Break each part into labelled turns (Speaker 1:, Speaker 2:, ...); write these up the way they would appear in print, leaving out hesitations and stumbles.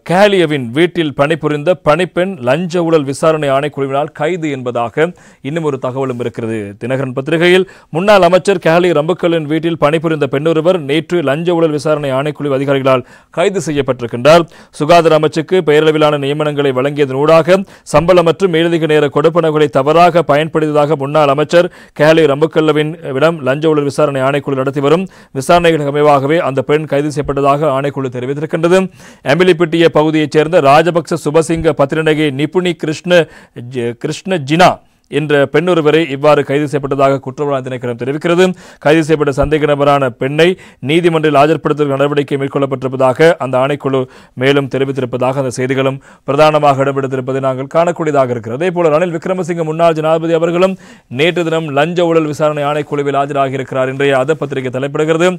Speaker 1: கேலியவின் வீட்டில் பணிபுரிந்த பணிப்பெண் லஞ்ச ஊழல் விசாரணை ஆணைக்குழுவினால் கைது என்பதாக இன்னும் ஒரு தகவலும் இருக்கிறது. தினகரன் பத்திரிகையில் முன்னாள் அமைச்சர் கேலி ரம்புக்கலின் வீட்டில் பணிபுரிந்த பெண்ணொருவர் நேற்று லஞ்ச ஊழல் விசாரணை ஆணைக்குழு அதிகாரிகளால் கைது செய்யப்பட்டிருக்கின்றார். சுகாதார அமைச்சுக்கு பெயரளவிலான நியமனங்களை வழங்கியதன் ஊடாக சம்பளம் மற்றும் மேலதிக நேர கொடுப்பனவுகளை தவறாக பயன்படுத்தியதாக முன்னாள் அமைச்சர் கேலி ரம்புக்கல்லவின் விடம் லஞ்ச ஊழல் விசாரணை ஆணைக்குழு நடத்தி வரும் விசாரணைகளுக்கு அமைவாகவே அந்த பெண் கைது செய்யப்பட்டதாக ஆணைக்குழு தெரிவித்திருக்கின்றது. எம்பிலிப்பிட்டிய பகுதியைச் சேர்ந்த ராஜபக்ச சுபசிங்க பத்திரநகை நிபுணி கிருஷ்ண ஜினா என்ற பெண்ணொருவரை இவ்வாறு கைது செய்யப்பட்டதாக குற்றப்புலனாய்வு திணைக்களம் தெரிவிக்கிறது. கைது செய்யப்பட்ட சந்தேக நபரான பெண்ணை நீதிமன்றில் ஆஜர்படுத்தும் நடவடிக்கை மேற்கொள்ளப்பட்டிருப்பதாக அந்த ஆணைக்குழு மேலும் தெரிவித்திருப்பதாக அந்த செய்திகளும் பிரதானமாக இடம்பெடுத்திருப்பதை நாங்கள் காணக்கூடியதாக இருக்கிறது. அதேபோல ரணில் விக்ரமசிங்க முன்னாள் ஜனாதிபதி அவர்களும் நேற்று தினம் லஞ்ச ஊழல் விசாரணை ஆணைக்குழுவில் ஆஜராகியிருக்கிறார். இன்றைய அத பத்திரிகை தலைப்பிடுகிறது.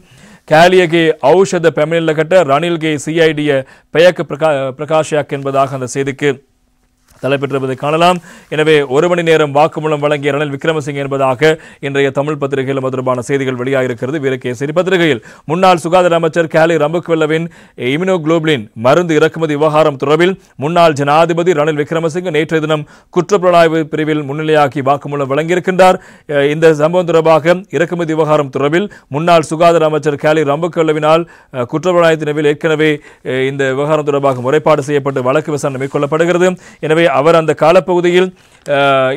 Speaker 1: கேலியகே ஔஷத பெமினில்லகட்ட ரணில்கே சிஐடிய பெயக்கு பிரகாஷயாக் என்பதாக அந்த செய்திக்கு தலைப்பெற்றிருப்பதை காணலாம். எனவே ஒரு மணி நேரம் வாக்குமூலம் வழங்கிய ரணில் விக்ரமசிங்க என்பதாக இன்றைய தமிழ் பத்திரிகையில் தொடர்பான செய்திகள் வெளியாகிருக்கிறது. வீரகேசரி பத்திரிகையில் முன்னாள் சுகாதார அமைச்சர் கேலி ரம்புக்வெல்லவின் இம்யூனோகுளோபுலின் மருந்து இறக்குமதி விவகாரம் தொடர்பில் முன்னாள் ஜனாதிபதி ரணில் விக்ரமசிங்க நேற்றைய தினம் குற்றப்புலனாய்வு பிரிவில் முன்னிலையாகி வாக்குமூலம் வழங்கியிருக்கின்றார். இந்த சம்பவம் தொடர்பாக இறக்குமதி விவகாரம் தொடர்பில் முன்னாள் சுகாதார அமைச்சர் கேலி ரம்புக்வெல்லவினால் குற்றப்புலனாய்வு பிரிவில் ஏற்கனவே இந்த விவகாரம் தொடர்பாக முறைப்பாடு செய்யப்பட்டு வழக்கு விசாரணை மேற்கொள்ளப்படுகிறது. எனவே அவர் அந்த காலப்பகுதியில்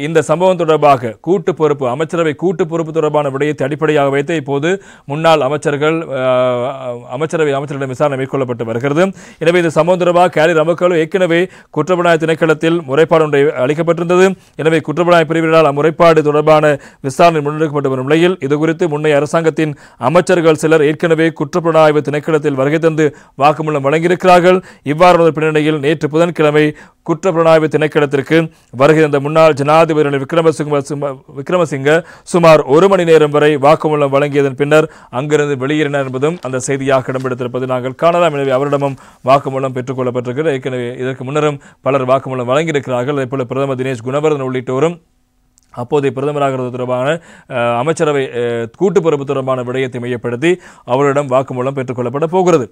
Speaker 1: இந்த சம்பவம் தொடர்பாக கூட்டு பொறுப்பு அமைச்சரவை கூட்டு பொறுப்பு தொடர்பான விடயத்தை அடிப்படையாக வைத்து இப்போது முன்னாள் அமைச்சரிடம் விசாரணை மேற்கொள்ளப்பட்டு வருகிறது. எனவே இந்த சம்பவம் தொடர்பாக கேலி ரம்புக்வெல்ல ஏற்கனவே குற்றப்புலனாய்வு திணைக்களத்தில் முறைப்பாடு ஒன்றை அளிக்கப்பட்டிருந்தது. எனவே குற்றப்புலனாய்வு பிரிவினரால் முறைப்பாடு தொடர்பான விசாரணை முன்னெடுக்கப்பட்டு வரும் நிலையில் இதுகுறித்து முன்னைய அரசாங்கத்தின் அமைச்சர்கள் சிலர் ஏற்கனவே குற்றப்புலனாய்வு திணைக்களத்தில் வருகை தந்து வாக்குமூலம் வழங்கியிருக்கிறார்கள். இவ்வாறான பின்னணியில் நேற்று புதன்கிழமை குற்றப்புலனாய்வு திணைக்களத்திற்கு வருகை தந்த முன்னாள் ஜனாதிபதி விக்ரமசிங்க சுமார் ஒரு மணி நேரம் வரை வாக்குமூலம் வழங்கியதன் பின்னர் அங்கிருந்து வெளியேறினார் என்பதும் அந்த செய்தியாக இடம்பெடுத்திருப்பது நாங்கள் காணலாம். எனவே அவரிடமும் வாக்குமூலம் பெற்றுக் கொள்ளப்பட்டிருக்கிறது. ஏற்கனவே இதற்கு முன்னரும் பலர் வாக்குமூலம் வழங்கியிருக்கிறார்கள். அதேபோல பிரதமர் தினேஷ் குணவர்தன உள்ளிட்டோரும் அப்போதைய பிரதமராக தொடர்பான அமைச்சரவை கூட்டு பொறுப்பு தொடர்பான விடயத்தை மையப்படுத்தி அவரிடம் வாக்குமூலம் பெற்றுக் கொள்ளப்பட போகிறது.